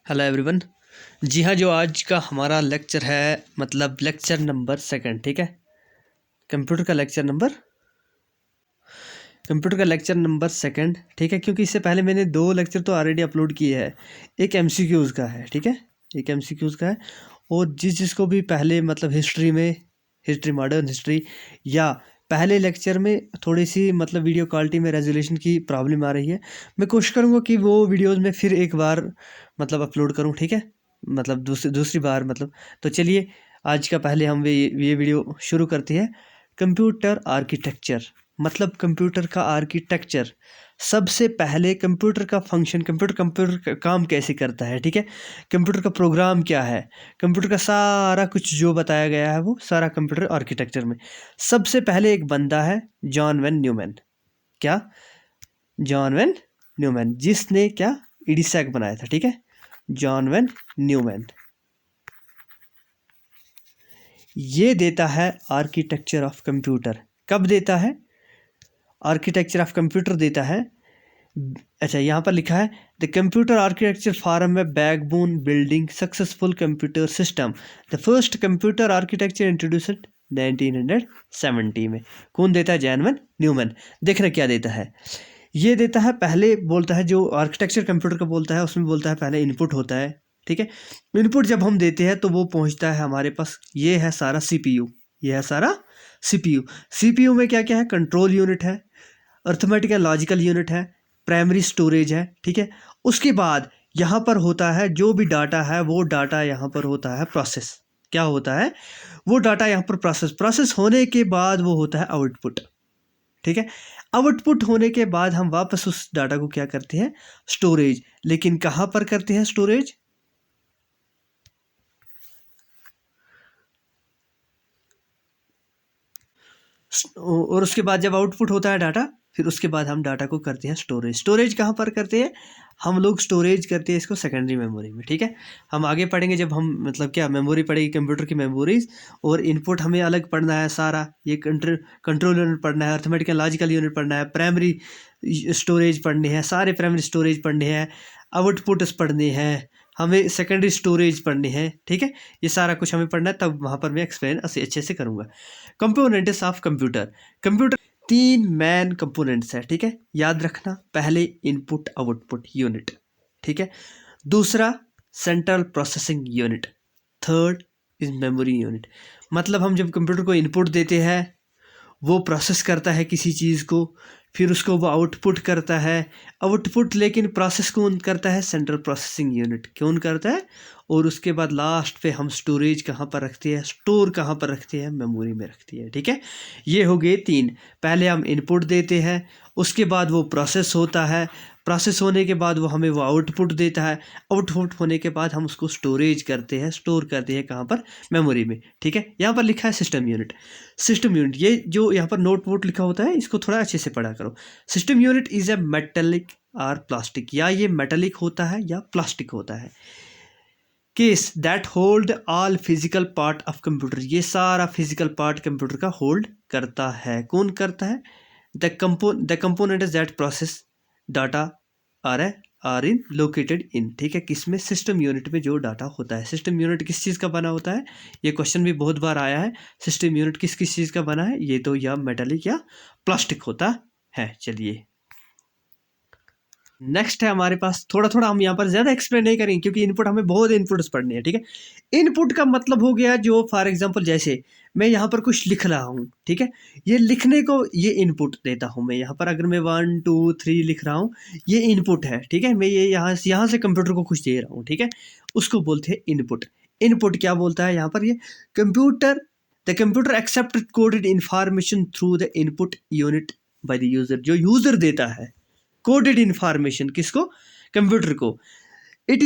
Hello everyone. जी हाँ, जो आज का हमारा लेक्चर है मतलब लेक्चर नंबर सेकंड, ठीक है। कंप्यूटर का लेक्चर नंबर सेकंड, ठीक है। क्योंकि इससे पहले मैंने 2 लेक्चर तो ऑलरेडी अपलोड किए हैं। एक एमसीक्यूज़ का है, ठीक है, एक एमसीक्यूज़ का है। और जिसको भी पहले मतलब हिस्ट्री, मॉडर्न हिस्ट्री या पहले लेक्चर में थोड़ी सी मतलब वीडियो क्वालिटी में रेजोल्यूशन की प्रॉब्लम आ रही है, मैं कोशिश करूँगा कि वो वीडियोज़ में फिर एक बार मतलब अपलोड करूँ, ठीक है। मतलब दूसरी बार मतलब। तो चलिए आज का पहले हम ये वीडियो शुरू करते हैं। कंप्यूटर आर्किटेक्चर मतलब कंप्यूटर का आर्किटेक्चर। सबसे पहले कंप्यूटर का फंक्शन, कंप्यूटर का काम कैसे करता है, ठीक है। कंप्यूटर का प्रोग्राम क्या है, कंप्यूटर का सारा कुछ जो बताया गया है वो सारा कंप्यूटर आर्किटेक्चर में। सबसे पहले एक बंदा है जॉन वेन न्यूमैन। क्या? जॉन वेन न्यूमैन, जिसने क्या ईडीसैक बनाया था, ठीक है। जॉन वेन न्यूमैन ये देता है आर्किटेक्चर ऑफ कंप्यूटर। कब देता है? आर्किटेक्चर ऑफ कंप्यूटर देता है। अच्छा, यहाँ पर लिखा है the computer architecture form a backbone building successful computer system. The first computer architecture introduced 1970 में। कौन देता है? John von Neumann. देखना क्या देता है। ये देता है, पहले बोलता है जो आर्किटेक्चर कंप्यूटर का बोलता है उसमें बोलता है पहले इनपुट होता है, ठीक है। इनपुट जब हम देते हैं तो वो पहुंचता है हमारे पास, ये है सारा सीपीयू, ये है सारा सीपीयू। सीपीयू में क्या क्या है? कंट्रोल यूनिट है, अर्थमेटिक एंड लॉजिकल यूनिट है, प्राइमरी स्टोरेज है, ठीक है। उसके बाद यहाँ पर होता है जो भी डाटा है वो डाटा यहाँ पर होता है प्रोसेस। क्या होता है? वो डाटा यहाँ पर प्रोसेस होने के बाद वो होता है आउटपुट, ठीक है। आउटपुट होने के बाद हम वापस उस डाटा को क्या करते हैं? स्टोरेज। लेकिन कहाँ पर करते हैं स्टोरेज? और उसके बाद जब आउटपुट होता है डाटा, फिर उसके बाद हम डाटा को करते हैं स्टोरेज। स्टोरेज कहाँ पर करते हैं? हम लोग स्टोरेज करते हैं इसको सेकेंडरी मेमोरी में, ठीक है। हम आगे पढ़ेंगे जब हम मतलब क्या मेमोरी पढ़ेगी, कंप्यूटर की मेमोरीज। और इनपुट हमें अलग पढ़ना है सारा, ये कंट्रोल यूनिट पढ़ना है, अर्थमेटिक एंड लॉजिकल यूनिट पढ़ना है, प्राइमरी स्टोरेज पढ़ने हैं, सारे प्राइमरी स्टोरेज पढ़ने हैं, आउटपुट्स पढ़ने हैं, हमें सेकेंडरी स्टोरेज पढ़नी है, ठीक है। ये सारा कुछ हमें पढ़ना है, तब वहाँ पर मैं एक्सप्लेन अच्छे से करूँगा। Components of computer. Computer 3 man components है, ठीक है, याद रखना। पहले इनपुट आउटपुट यूनिट, ठीक है। दूसरा central processing unit. Third is memory unit. मतलब हम जब कंप्यूटर को इनपुट देते हैं वो प्रोसेस करता है किसी चीज़ को, फिर उसको वो आउटपुट करता है। आउटपुट लेकिन प्रोसेस कौन करता है? सेंट्रल प्रोसेसिंग यूनिट कौन करता है। और उसके बाद लास्ट पे हम स्टोरेज कहाँ पर रखते हैं, स्टोर कहाँ पर रखते हैं? मेमोरी में रखती है, ठीक है। ये हो गए 3। पहले हम इनपुट देते हैं, उसके बाद वो प्रोसेस होता है, प्रोसेस होने के बाद वो हमें वो आउटपुट देता है, आउटपुट होने के बाद हम उसको स्टोरेज करते हैं, स्टोर करते हैं कहाँ पर? मेमोरी में, ठीक है। यहाँ पर लिखा है सिस्टम यूनिट। सिस्टम यूनिट, ये जो यहाँ पर नोट वोट लिखा होता है इसको थोड़ा अच्छे से पढ़ा करो। System unit is a metallic और प्लास्टिक, या ये मेटेलिक होता है या प्लास्टिक होता है। Case that hold all physical part of computer, ये सारा फिजिकल पार्ट कंप्यूटर का होल्ड करता है। कौन करता है? The component that process data are in located in, ठीक है। किसमें? सिस्टम यूनिट में जो डाटा होता है। सिस्टम यूनिट किस चीज़ का बना होता है? ये क्वेश्चन भी बहुत बार आया है। सिस्टम यूनिट किस किस चीज़ का बना है? ये तो या मेटालिक या प्लास्टिक होता है। चलिए नेक्स्ट है हमारे पास, थोड़ा थोड़ा हम यहाँ पर ज़्यादा एक्सप्लेन नहीं करेंगे क्योंकि इनपुट हमें बहुत इनपुट्स पढ़ने हैं, ठीक है। इनपुट का मतलब हो गया जो फॉर एग्जांपल जैसे मैं यहाँ पर कुछ लिख रहा हूँ, ठीक है। ये लिखने को ये इनपुट देता हूँ मैं। यहाँ पर अगर मैं 1 2 3 लिख रहा हूँ, ये इनपुट है, ठीक है। मैं ये यहाँ से कंप्यूटर को कुछ दे रहा हूँ, ठीक है। उसको बोलते हैं इनपुट। इनपुट क्या बोलता है यहाँ पर? ये computer the computer accept coded information through the input unit by the user, जो यूजर देता है कोडेड इंफॉर्मेशन। किसको? कंप्यूटर को। It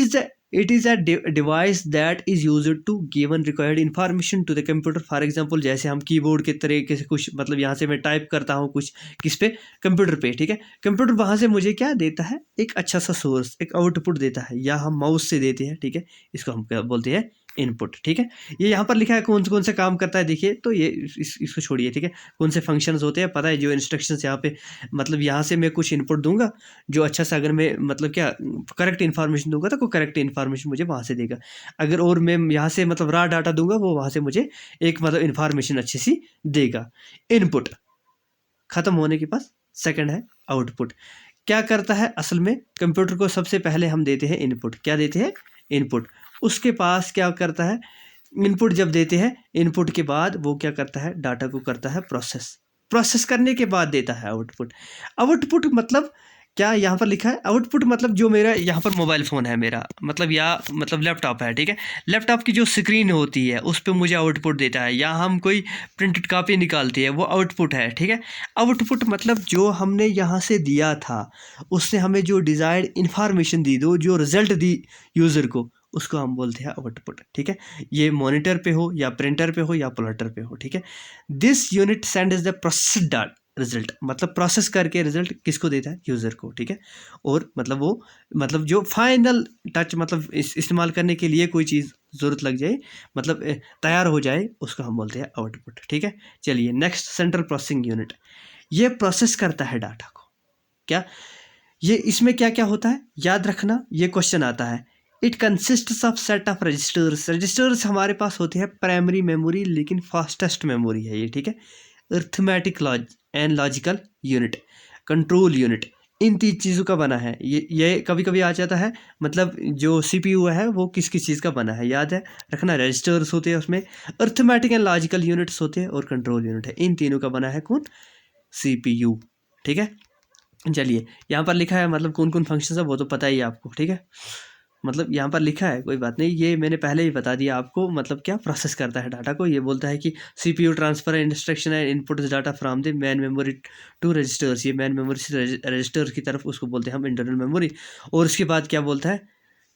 is a device that is used to given required information to the computer. For example जैसे हम keyboard के तरीके से कुछ मतलब यहाँ से मैं टाइप करता हूँ कुछ किस पे? कंप्यूटर पे, ठीक है। कंप्यूटर वहाँ से मुझे क्या देता है? एक अच्छा सा सोर्स, एक आउटपुट देता है, या हम माउस से देते हैं, ठीक है। इसको हम क्या बोलते हैं? इनपुट, ठीक है। ये यहाँ पर लिखा है कौन कौन से काम करता है, देखिए तो ये इसको छोड़िए, ठीक है। कौन से फंक्शंस होते हैं पता है, जो इंस्ट्रक्शंस यहाँ पे मतलब यहाँ से मैं कुछ इनपुट दूंगा जो अच्छा सा, अगर मैं मतलब क्या करेक्ट इन्फॉर्मेशन दूंगा तो कोई करेक्ट इन्फॉर्मेशन मुझे वहाँ से देगा, अगर और मैं यहाँ से मतलब रॉ डाटा दूंगा वो वहाँ से मुझे एक मतलब इन्फॉर्मेशन अच्छी सी देगा। इनपुट खत्म होने के पास सेकंड है आउटपुट। क्या करता है असल में, कंप्यूटर को सबसे पहले हम देते हैं इनपुट, क्या देते हैं इनपुट, उसके पास क्या करता है, इनपुट जब देते हैं इनपुट के बाद वो क्या करता है, डाटा को करता है प्रोसेस, प्रोसेस करने के बाद देता है आउटपुट। आउटपुट मतलब क्या यहाँ पर लिखा है, आउटपुट मतलब जो मेरा यहाँ पर मोबाइल फ़ोन है मेरा मतलब, या मतलब लैपटॉप है, ठीक है, लैपटॉप की जो स्क्रीन होती है उस पर मुझे आउटपुट देता है, या हम कोई प्रिंटेड कॉपी निकालती है वो आउटपुट है, ठीक है। आउटपुट मतलब जो हमने यहाँ से दिया था उससे हमें जो डिज़ायर्ड इन्फॉर्मेशन दी, दो जो रिज़ल्ट दी यूज़र को, उसको हम बोलते हैं आउटपुट, ठीक है। ये मॉनिटर पे हो या प्रिंटर पे हो या प्लॉटर पे हो, ठीक है। This unit sends the processed result, मतलब प्रोसेस करके रिजल्ट किसको देता है, यूज़र को, ठीक है। और मतलब वो मतलब जो फाइनल टच मतलब इस्तेमाल करने के लिए कोई चीज़ ज़रूरत लग जाए, मतलब तैयार हो जाए, उसको हम बोलते हैं आउटपुट, ठीक है। चलिए नेक्स्ट, सेंट्रल प्रोसेसिंग यूनिट, ये प्रोसेस करता है डाटा को। क्या ये इसमें क्या क्या होता है, याद रखना, ये क्वेश्चन आता है। It consists of set of registers, registers हमारे पास होते हैं प्राइमरी मेमोरी, लेकिन फास्टेस्ट मेमोरी है ये, ठीक है। Arithmetic and logical unit, control unit, इन तीन चीज़ों का बना है। ये कभी कभी आ जाता है, मतलब जो सीपीयू है वो किस किस चीज़ का बना है, याद है रखना, रजिस्टर्स होते हैं उसमें, अर्थमेटिक एंड लॉजिकल यूनिट्स होते हैं, और कंट्रोल यूनिट है, इन तीनों का बना है कौन, सीपीयू, ठीक है। चलिए यहाँ पर लिखा है मतलब कौन कौन फंक्शन है वो तो पता ही है आपको, ठीक है, मतलब यहाँ पर लिखा है कोई बात नहीं, ये मैंने पहले ही बता दिया आपको, मतलब क्या प्रोसेस करता है डाटा को। ये बोलता है कि सीपीयू ट्रांसफर इंस्ट्रक्शन है input data from the main memory to registers, ये मैन मेमोरी से रजिस्टर्स की तरफ, उसको बोलते हैं हम इंटरनल मेमोरी। और उसके बाद क्या बोलता है,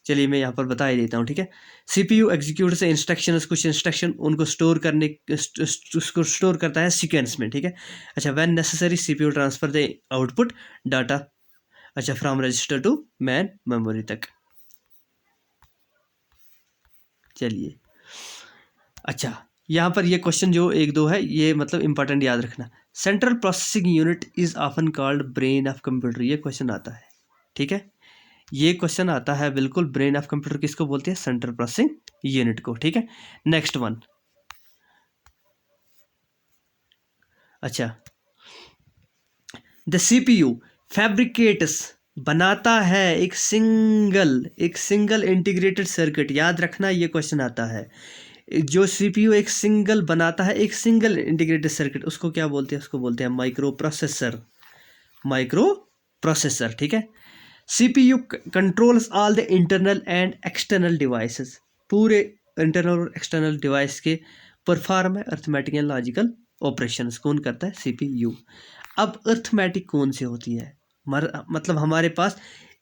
चलिए मैं यहाँ पर बता ही देता हूँ, ठीक है। सीपीयू एग्जीक्यूट से इंस्ट्रक्शन, कुछ इंस्ट्रक्शन उनको स्टोर करने, उसको स्टोर करता है सीक्वेंस में, ठीक है। अच्छा, when necessary CPU transfer the output data, अच्छा from register to main memory तक। चलिए अच्छा, यहाँ पर ये क्वेश्चन जो एक दो है ये मतलब इंपॉर्टेंट याद रखना। Central processing unit is often called brain of computer, ये क्वेश्चन आता है, ठीक है, ये क्वेश्चन आता है बिल्कुल। ब्रेन ऑफ कंप्यूटर किसको बोलते हैं, सेंट्रल प्रोसेसिंग यूनिट को, ठीक है। नेक्स्ट वन, अच्छा, द सीपीयू फैब्रिकेट्स, बनाता है एक सिंगल इंटीग्रेटेड सर्किट, याद रखना ये क्वेश्चन आता है। जो सीपीयू एक सिंगल बनाता है, एक सिंगल इंटीग्रेटेड सर्किट, उसको क्या बोलते हैं, उसको बोलते हैं माइक्रो प्रोसेसर, ठीक है। CPU controls all the internal and external devices, पूरे इंटरनल और एक्सटर्नल डिवाइस के परफॉर्म है अर्थमेटिक एंड लॉजिकल ऑपरेशंस, कौन करता है, सीपीयू। अब अर्थमेटिक कौन सी होती है, मतलब हमारे पास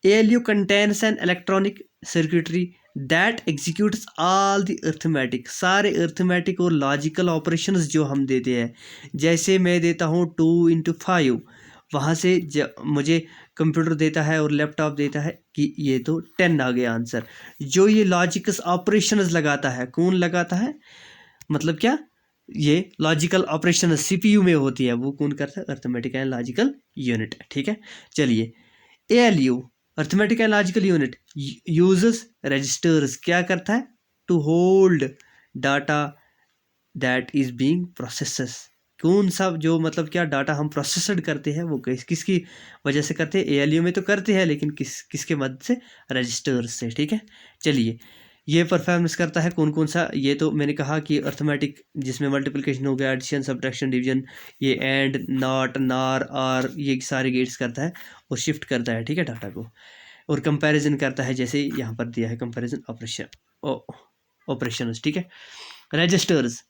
ALU contains an electronic circuitry that executes all the arithmetic, सारे अर्थमेटिक और लॉजिकल ऑपरेशंस जो हम देते हैं, जैसे मैं देता हूँ 2×5, वहाँ से मुझे कंप्यूटर देता है और लैपटॉप देता है कि ये तो 10 आ गया आंसर। जो ये लॉजिकल ऑपरेशंस लगाता है, कौन लगाता है, मतलब क्या, ये लॉजिकल ऑपरेशन सीपीयू में होती है, वो कौन करता है, अर्थमेटिक एंड लॉजिकल यूनिट, ठीक है। चलिए ALU arithmetic and logical unit uses registers, क्या करता है, to hold data that is being processes, कौन सा जो मतलब क्या डाटा हम प्रोसेसड करते हैं वो किसकी वजह से करते हैं, ALU में तो करते हैं लेकिन किसके मदद से, रजिस्टर्स से, ठीक है। चलिए ये परफॉर्मेंस करता है कौन कौन सा, ये तो मैंने कहा कि अर्थमेटिक जिसमें मल्टीप्लिकेशन हो गया, एडिशन, सब्ट्रैक्शन, डिवीजन, ये एंड, नॉट, नार, आर, ये सारे गेट्स करता है और शिफ्ट करता है, ठीक है, डाटा को। और कंपैरिजन करता है, जैसे यहाँ पर दिया है कंपैरिजन ऑपरेशन, ठीक है। रजिस्टर्स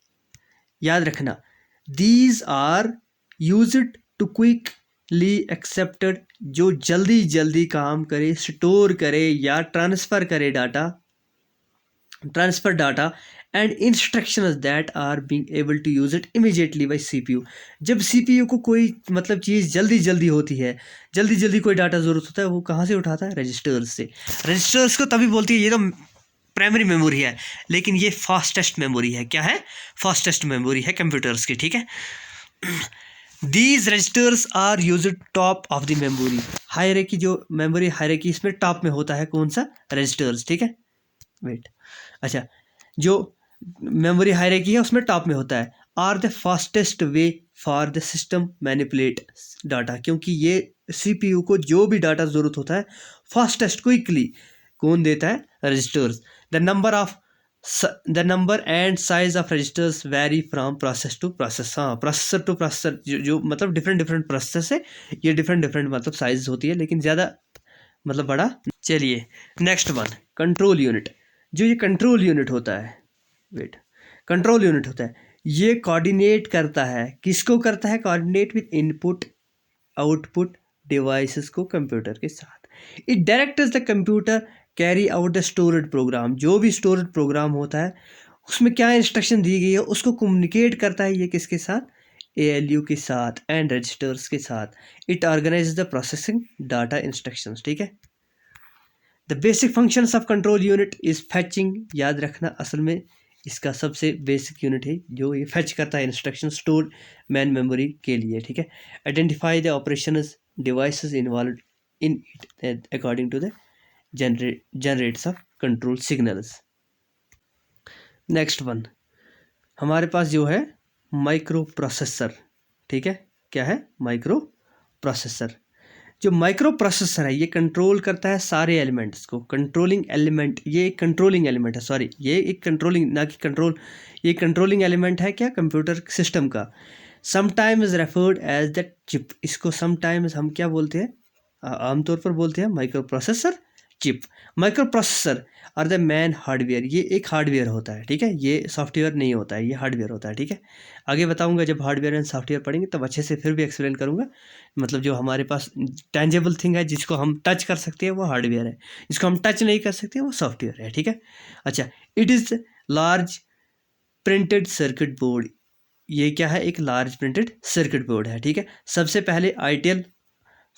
याद रखना, these are used to quickly accepted, जो जल्दी काम करे, स्टोर करे या ट्रांसफ़र करे data, transfer data and instructions that are being able to use it immediately by CPU. जब सीपीयू को कोई मतलब चीज़ जल्दी होती है, जल्दी कोई डाटा ज़रूरत होता है, वो कहाँ से उठाता है, रजिस्टर्स से। रजिस्टर्स को तभी बोलती है, ये तो प्राइमरी मेमोरी है, लेकिन ये फास्टेस्ट मेमोरी है। क्या है? फास्टेस्ट मेमोरी है कंप्यूटर्स की, ठीक है। These registers are use top of the memory. Hierarchy, जो मेमोरी हायरार्की इसमें टॉप में होता है कौन सा? रजिस्टर्स, ठीक है। वेट, अच्छा, जो मेमोरी हायरार्की है उसमें टॉप में होता है। Are the fastest way for the system manipulate data, क्योंकि ये CPU को जो भी डाटा ज़रूरत होता है फास्टेस्ट क्विकली कौन देता है? Registers. The number and size of registers vary from process to process. हाँ, प्रोसेसर टू प्रोसेसर, जो मतलब डिफरेंट प्रोसेस है, ये डिफरेंट मतलब साइज होती है, लेकिन ज़्यादा मतलब बड़ा। चलिए नेक्स्ट वन, कंट्रोल यूनिट। जो ये कंट्रोल यूनिट होता है, वेट, कंट्रोल यूनिट होता है, ये कोऑर्डिनेट करता है, किसको करता है? Coordinate with input output devices को कंप्यूटर के साथ। It directs the computer carry out the stored program. जो भी स्टोर्ड प्रोग्राम होता है उसमें क्या इंस्ट्रक्शन दी गई है उसको कम्युनिकेट करता है ये किसके साथ? ALU के साथ एंड रजिस्टर्स के साथ। It organize the processing data instructions, ठीक है। The basic functions of control unit is fetching. याद रखना, असल में इसका सबसे बेसिक यूनिट है जो ये फैच करता है इंस्ट्रक्शन स्टोर मैन मेमोरी के लिए, ठीक है। Identify the operations devices involve in it according to the generates of control signals. Next one हमारे पास जो है माइक्रो प्रोसेसर, ठीक है। क्या है? Micro processor. जो माइक्रो प्रोसेसर है ये कंट्रोल करता है सारे एलिमेंट्स को। कंट्रोलिंग एलिमेंट, ये एक कंट्रोलिंग एलिमेंट है, सॉरी, ये एक कंट्रोलिंग, ना कि कंट्रोल, ये कंट्रोलिंग एलिमेंट है क्या? कंप्यूटर सिस्टम का। Sometimes referred as the chip. इसको समटाइम्स हम क्या बोलते हैं? आमतौर पर बोलते हैं micro processor chip. Micro processor और द मैन हार्डवेयर, ये एक हार्डवेयर होता है, ठीक है। ये सॉफ्टवेयर नहीं होता है, ये हार्डवेयर होता है, ठीक है। आगे बताऊंगा जब हार्डवेयर एंड सॉफ्टवेयर पढ़ेंगे तब अच्छे से फिर भी एक्सप्लेन करूंगा। मतलब जो हमारे पास टेंजेबल थिंग है जिसको हम टच कर सकते हैं वो हार्डवेयर है, जिसको हम टच नहीं कर सकते वो सॉफ्टवेयर है, ठीक है। अच्छा, it is large printed circuit board. ये क्या है? एक लार्ज प्रिंटेड सर्किट बोर्ड है, ठीक है। सबसे पहले ITL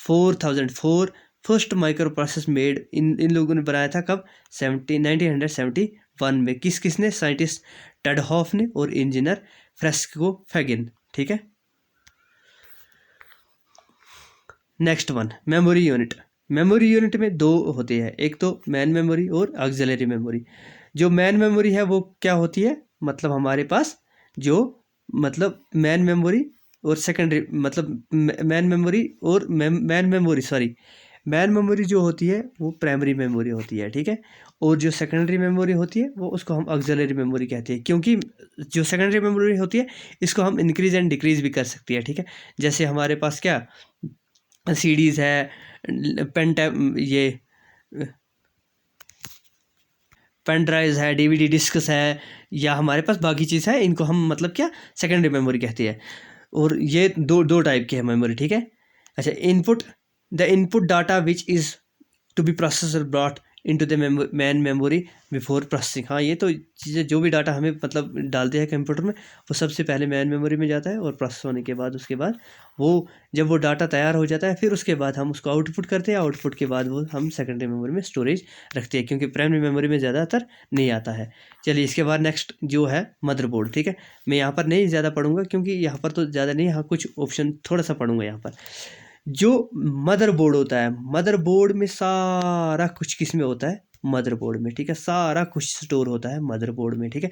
4004 first micro process made, इन लोगों ने बनाया था कब? 1971 में। किसने? साइंटिस्ट टेडहॉफ ने और इंजीनियर फ्रेस्को फेगिन, ठीक है। Next one, memory unit. Memory unit में दो होते हैं, एक तो मैन मेमोरी और ऑक्सिलरी मेमोरी। जो मैन मेमोरी है वो क्या होती है? मतलब हमारे पास जो मतलब मैन मेमोरी और सेकेंडरी, मतलब मैन मेमोरी और man memory, sorry, man memory जो होती है वो प्राइमरी मेमोरी होती है, ठीक है। और जो सेकेंडरी मेमोरी होती है वो उसको हम ऑक्सिलरी मेमोरी कहते हैं, क्योंकि जो सेकेंडरी मेमोरी होती है इसको हम इंक्रीज एंड डिक्रीज भी कर सकती है, ठीक है। जैसे हमारे पास क्या CDs है, ये पेन ड्राइव्स है, DVD डिस्क्स है, या हमारे पास बाकी चीज़ है, इनको हम मतलब क्या सेकेंडरी मेमोरी कहते हैं। और ये दो टाइप की है मेमोरी, ठीक है। अच्छा, the input data which is to be processor brought into the main memory before processing. हाँ, ये तो चीज़ें जो भी डाटा हमें मतलब डालते हैं कंप्यूटर में वो सबसे पहले मैन मेमोरी में जाता है, और प्रोसेस होने के बाद उसके बाद वो जब वो डाटा तैयार हो जाता है फिर उसके बाद हम उसको आउटपुट करते हैं। आउटपुट के बाद वो हम सेकेंडरी मेमोरी में स्टोरेज रखते हैं, क्योंकि प्राइमरी मेमोरी में ज़्यादातर नहीं आता है। चलिए इसके बाद नेक्स्ट जो है मदरबोर्ड, ठीक है। मैं यहाँ पर नहीं ज़्यादा पढ़ूंगा क्योंकि यहाँ पर तो ज़्यादा नहीं, यहाँ कुछ ऑप्शन थोड़ा सा पढ़ूंगा। यहाँ पर जो मदरबोर्ड होता है, मदरबोर्ड में सारा कुछ किस में होता है? मदरबोर्ड में, ठीक है। सारा कुछ स्टोर होता है मदरबोर्ड में, ठीक है।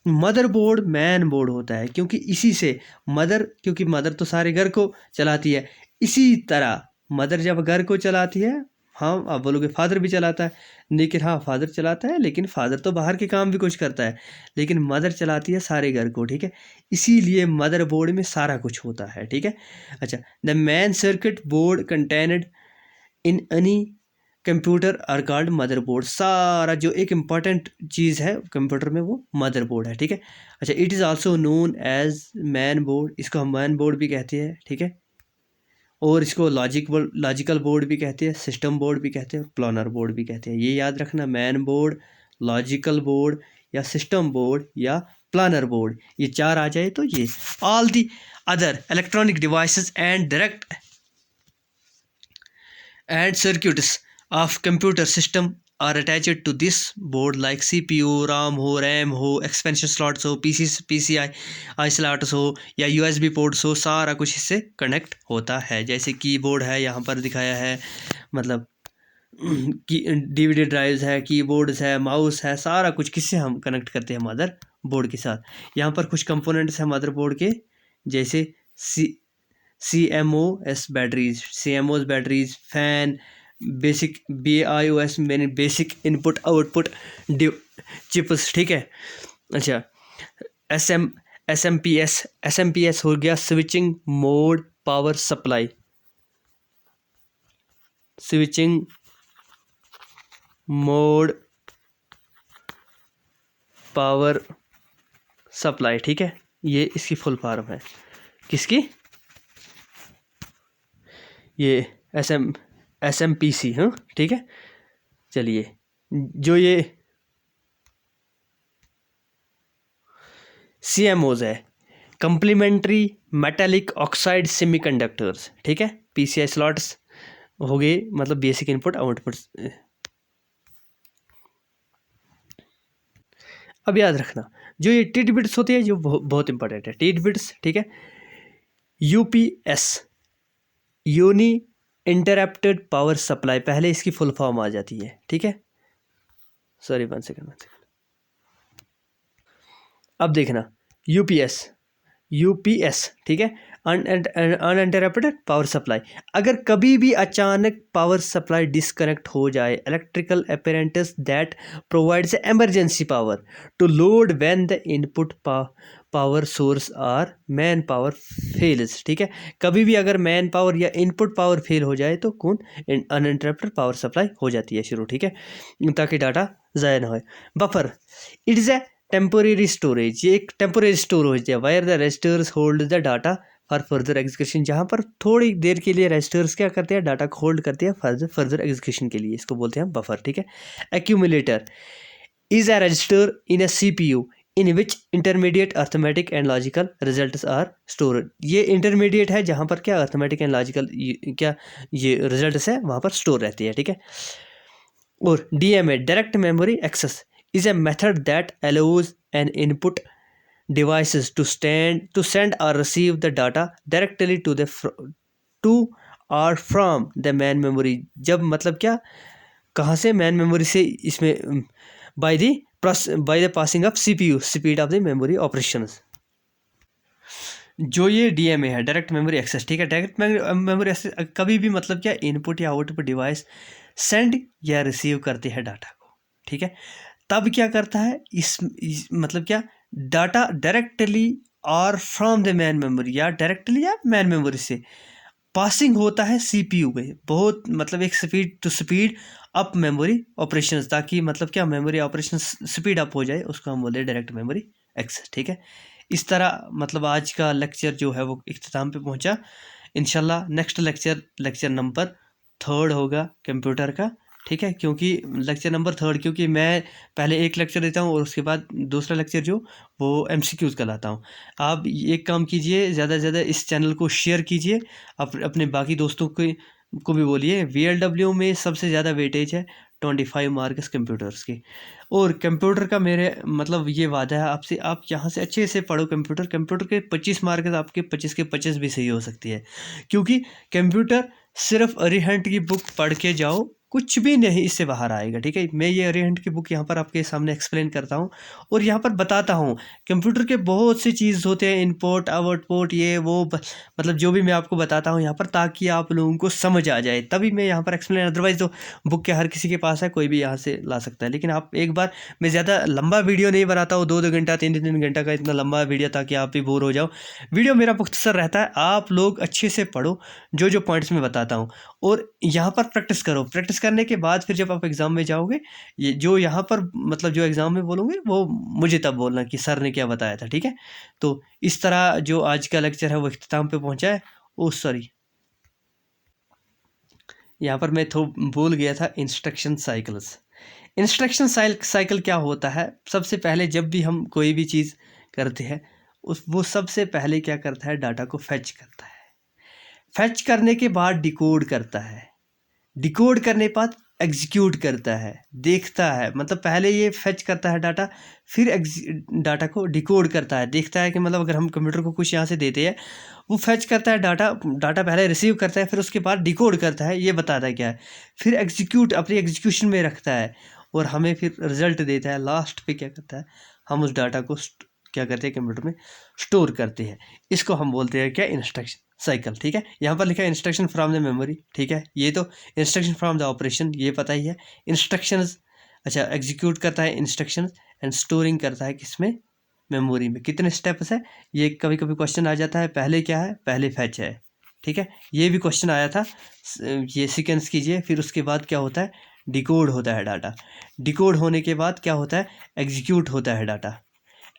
मदरबोर्ड मैन बोर्ड होता है, क्योंकि इसी से क्योंकि मदर तो सारे घर को चलाती है, इसी तरह मदर जब घर को चलाती है, हाँ आप बोलोगे फादर भी चलाता है, लेकिन हाँ फादर चलाता है, लेकिन फादर तो बाहर के काम भी कुछ करता है, लेकिन मदर चलाती है सारे घर को, ठीक है। इसीलिए मदर बोर्ड में सारा कुछ होता है, ठीक है। अच्छा, the main circuit board contained in any computer are called motherboard. सारा जो एक इम्पॉर्टेंट चीज़ है कंप्यूटर में वो मदरबोर्ड है, ठीक है। अच्छा, it is also known as main board, इसको हम मैन बोर्ड भी कहते हैं, ठीक है। और इसको लॉजिकल बोर्ड भी कहते हैं, सिस्टम बोर्ड भी कहते हैं, प्लानर बोर्ड भी कहते हैं। ये याद रखना, मैन बोर्ड, लॉजिकल बोर्ड, या सिस्टम बोर्ड, या प्लानर बोर्ड, ये चार आ जाए तो ये all the other electronic devices and direct and circuits of computer system are attached to this board like CPU, RAM हो, RAM हो, एक्सपेंशन स्लॉट्स हो, PCI स्लॉट्स हो या USB पोर्ट्स हो, सारा कुछ इससे कनेक्ट होता है। जैसे कीबोर्ड है यहाँ पर दिखाया है, मतलब की DVD ड्राइव्स है, कीबोर्ड्स है, माउस है, सारा कुछ किससे हम कनेक्ट करते हैं, मदर बोर्ड के साथ। यहाँ पर कुछ कंपोनेंट्स हैं मदर बोर्ड के, जैसे CMOS batteries, fan, basic BIOS मैंने बेसिक इनपुट आउटपुट चिप्स, ठीक है। अच्छा, SMPS हो गया, switching mode power supply, switching mode power supply, ठीक है। ये इसकी फुल फॉर्म है, किसकी, ये SMPC, हाँ ठीक है। चलिए, जो ये CMOs है, कंप्लीमेंट्री मेटालिक ऑक्साइड सेमीकंडक्टर्स, ठीक है। PCI स्लॉट्स हो गए, मतलब बेसिक इनपुट आउटपुट। अब याद रखना, जो ये टिड बिट्स होती है, जो बहुत इंपॉर्टेंट है, टिड बिट्स, ठीक है। UPS, uninterrupted power supply, पहले इसकी फुल फॉर्म आ जाती है, ठीक है। Sorry, one second. अब देखना, UPS, ठीक है, अनइंटरप्टेड पावर सप्लाई। अगर कभी भी अचानक पावर सप्लाई डिस्कनेक्ट हो जाए, electrical apparatus that provides emergency power to load when the input power source or main power fails, ठीक है। कभी भी अगर मैन पावर या इनपुट पावर फेल हो जाए तो कौन, अनइंटरप्टेड पावर सप्लाई हो जाती है शुरू, ठीक है, ताकि डाटा ज़ाया ना हो। Buffer, it is a temporary storage, ये एक टेम्पोरेरी स्टोरेज है, where the registers hold the data for further execution, जहाँ पर थोड़ी देर के लिए रजिस्टर्स क्या करते हैं, डाटा को होल्ड करते हैं फर्दर एग्जीक्यूशन के लिए, इसको बोलते हैं बफर, ठीक है। Accumulator is a register in a CPU in which intermediate arithmetic and logical results are stored, ये इंटरमीडिएट है जहाँ पर क्या अर्थमेटिक एंड लॉजिकल क्या ये रिजल्ट्स है वहाँ पर स्टोर रहती है, ठीक है। और DMA, direct memory access, is a method that allows an input devices to send or receive the data directly to or from the main memory, जब मतलब क्या, कहाँ से, मैन मेमोरी से, इसमें by the passing of CPU, speed of the memory operations। जो ये DMA है, डायरेक्ट मेमोरी एक्सेस, ठीक है। डायरेक्ट मेमोरी एक्सेस कभी भी मतलब क्या, इनपुट या आउटपुट डिवाइस सेंड या रिसीव करते हैं डाटा को, ठीक है। तब क्या करता है, इस मतलब क्या, डाटा डायरेक्टली और फ्रॉम द मैन मेमोरी, या डायरेक्टली या मैन मेमोरी से पासिंग होता है CPU में, बहुत मतलब एक speed to speed up memory operations, ताकि मतलब क्या, मेमोरी ऑपरेशंस स्पीड अप हो जाए, उसको हम बोलते हैं डायरेक्ट मेमोरी एक्सेस, ठीक है। इस तरह मतलब आज का लेक्चर जो है वो इख्तिताम पे पहुंचा। इंशाल्लाह नेक्स्ट लेक्चर नंबर 3 होगा कंप्यूटर का, ठीक है। क्योंकि लेक्चर नंबर 3, क्योंकि मैं पहले एक लेक्चर देता हूँ और उसके बाद दूसरा लेक्चर जो वो MCQs का लाता हूँ। आप एक काम कीजिए, ज़्यादा से ज़्यादा इस चैनल को शेयर कीजिए, अपने बाकी दोस्तों को भी बोलिए। VLW में सबसे ज़्यादा वेटेज है 25 मार्क्स कंप्यूटर्स की, और कंप्यूटर का मेरे मतलब ये वादा है आपसे, आप यहाँ से अच्छे से पढ़ो कंप्यूटर के 25 मार्क्स आपके 25 के 25 भी सही हो सकती है, क्योंकि कंप्यूटर सिर्फ अरिहंट की बुक पढ़ के जाओ, कुछ भी नहीं इससे बाहर आएगा, ठीक है। मैं ये अरिहंट की बुक यहाँ पर आपके सामने एक्सप्लेन करता हूँ और यहाँ पर बताता हूँ कंप्यूटर के बहुत सी चीज़ होते हैं, इनपुट आउटपुट, ये वो मतलब जो भी मैं आपको बताता हूँ यहाँ पर, ताकि आप लोगों को समझ आ जाए, तभी मैं यहाँ पर एक्सप्लेन। अदरवाइज तो बुक के हर किसी के पास है, कोई भी यहाँ से ला सकता है। लेकिन आप एक बार, मैं ज़्यादा लंबा वीडियो नहीं बनाता हूँ, 2-2 घंटा 3-3 घंटा का इतना लंबा वीडियो, ताकि आप भी बोर हो जाओ। वीडियो मेरा मुख्तसर रहता है, आप लोग अच्छे से पढ़ो जो पॉइंट्स में बताता हूँ, और यहाँ पर प्रैक्टिस करो। प्रैक्टिस करने के बाद फिर जब आप एग्ज़ाम में जाओगे, ये जो यहाँ पर मतलब जो एग्ज़ाम में बोलोगे वो मुझे तब बोलना कि सर ने क्या बताया था, ठीक है। तो इस तरह जो आज का लेक्चर है वो इख्तिताम पे पहुँचा है। ओह सॉरी, यहाँ पर मैं भूल गया था, इंस्ट्रक्शन साइकिल क्या होता है। सबसे पहले जब भी हम कोई भी चीज़ करते हैं, वो सबसे पहले क्या करता है, डाटा को फैच करता है, फैच करने के बाद डिकोड करता है, डिकोड करने के बाद एग्जीक्यूट करता है, देखता है, मतलब पहले ये फेच करता है डाटा, फिर डाटा को डिकोड करता है, देखता है कि मतलब अगर हम कंप्यूटर को कुछ यहाँ से देते हैं, वो फेच करता है डाटा पहले रिसीव करता है, फिर उसके बाद डिकोड करता है, ये बताता है क्या है, फिर एग्जीक्यूट अपनी एग्जीक्यूशन में रखता है और हमें फिर रिजल्ट देता है। लास्ट पे क्या करता है, हम उस डाटा को क्या करते हैं, कंप्यूटर में स्टोर करते हैं। इसको हम बोलते हैं क्या, इंस्ट्रक्शन साइकिल। ठीक है, यहाँ पर लिखा है इंस्ट्रक्शन फ्रॉम द मेमोरी। ठीक है, ये तो इंस्ट्रक्शन फ्रॉम द ऑपरेशन ये पता ही है। इंस्ट्रक्शंस, अच्छा, एग्जीक्यूट करता है इंस्ट्रक्शन एंड स्टोरिंग करता है किसमें, मेमोरी में। कितने स्टेप्स है, ये कभी कभी क्वेश्चन आ जाता है। पहले क्या है, पहले फैच है। ठीक है, ये भी क्वेश्चन आया था, ये सीक्वेंस कीजिए। फिर उसके बाद क्या होता है, डिकोड होता है डाटा। डिकोड होने के बाद क्या होता है, एग्जीक्यूट होता है डाटा।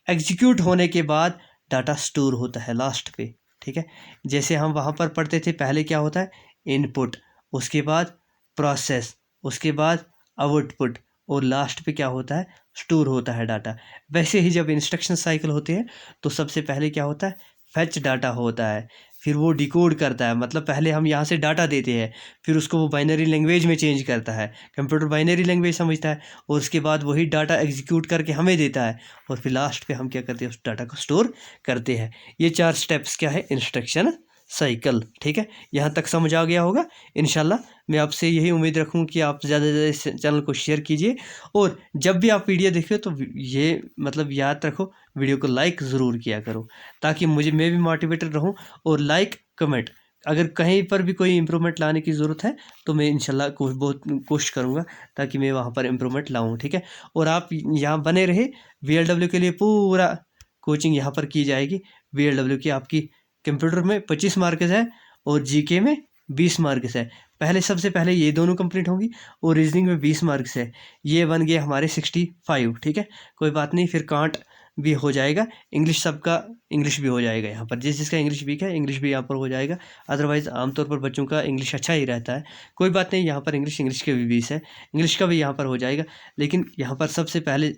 एग्जीक्यूट होने के बाद डाटा स्टोर होता है लास्ट पे। ठीक है, जैसे हम वहाँ पर पढ़ते थे, पहले क्या होता है, इनपुट, उसके बाद प्रोसेस, उसके बाद आउटपुट, और लास्ट पे क्या होता है, स्टोर होता है डाटा। वैसे ही जब इंस्ट्रक्शन साइकिल होते हैं तो सबसे पहले क्या होता है, फेच डाटा होता है, फिर वो डिकोड करता है, मतलब पहले हम यहाँ से डाटा देते हैं, फिर उसको वो बाइनरी लैंग्वेज में चेंज करता है, कंप्यूटर बाइनरी लैंग्वेज समझता है, और उसके बाद वही डाटा एग्जीक्यूट करके हमें देता है, और फिर लास्ट पे हम क्या करते हैं, उस डाटा को स्टोर करते हैं। ये 4 स्टेप्स क्या है, इंस्ट्रक्शन साइकिल। ठीक है, यहाँ तक समझ आ गया होगा। इंशाल्लाह मैं आपसे यही उम्मीद रखूँ कि आप ज़्यादा से ज़्यादा इस चैनल को शेयर कीजिए, और जब भी आप वीडियो देखिए तो ये मतलब याद रखो, वीडियो को लाइक ज़रूर किया करो, ताकि मैं भी मोटिवेटेड रहूँ। और लाइक कमेंट, अगर कहीं पर भी कोई इम्प्रूवमेंट लाने की ज़रूरत है तो मैं इंशाल्लाह बहुत कोशिश करूँगा ताकि मैं वहाँ पर इम्प्रूवमेंट लाऊँ। ठीक है, और आप यहाँ बने रहे, VLW के लिए पूरा कोचिंग यहाँ पर की जाएगी। VLW की आपकी कंप्यूटर में 25 मार्क्स है और जीके में 20 मार्क्स है। सबसे पहले ये दोनों कंप्लीट होंगी, और रीजनिंग में 20 मार्क्स है। ये बन गए हमारे 65। ठीक है, कोई बात नहीं, फिर कांट भी हो जाएगा। इंग्लिश, सबका इंग्लिश भी हो जाएगा यहाँ पर, जिसका इंग्लिश वीक है इंग्लिश भी यहाँ पर हो जाएगा। अदरवाइज़ आमतौर पर बच्चों का इंग्लिश अच्छा ही रहता है। कोई बात नहीं, यहाँ पर इंग्लिश के भी 20 है, इंग्लिश का भी यहाँ पर हो जाएगा। लेकिन यहाँ पर सबसे पहले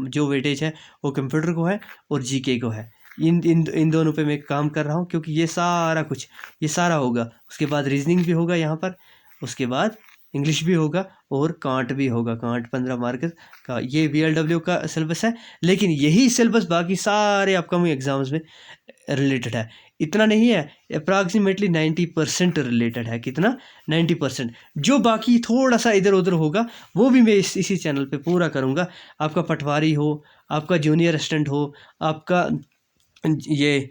जो वेटेज है वो कंप्यूटर को है और जीके को है। इन दोनों पे मैं काम कर रहा हूँ, क्योंकि ये सारा होगा। उसके बाद रीजनिंग भी होगा यहाँ पर, उसके बाद इंग्लिश भी होगा, और कांट भी होगा। कांट 15 मार्क का, ये VLW का सिलेबस है। लेकिन यही सिलेबस बाकी सारे अपकमिंग एग्जाम्स में रिलेटेड है। इतना नहीं है, अप्रॉक्सीमेटली 90% रिलेटेड है। कितना, 90%। जो बाकी थोड़ा सा इधर उधर होगा वो भी मैं इसी चैनल पे पूरा करूँगा। आपका पटवारी हो, आपका जूनियर असिस्टेंट हो, आपका ये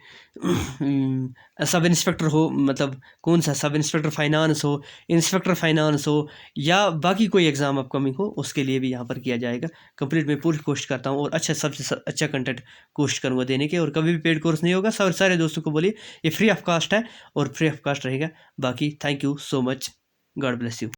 सब इंस्पेक्टर हो, मतलब कौन सा सब इंस्पेक्टर फाइनेंस हो, इंस्पेक्टर फाइनेंस हो, या बाकी कोई एग्ज़ाम अपकमिंग हो, उसके लिए भी यहाँ पर किया जाएगा कंप्लीट। मैं पूरी कोशिश करता हूँ, और सबसे अच्छा कंटेंट कोशिश करूँगा देने के। और कभी भी पेड कोर्स नहीं होगा, सारे दोस्तों को बोलिए ये फ्री ऑफ कास्ट है, और फ्री ऑफ कास्ट रहेगा। बाकी thank you so much, God bless you.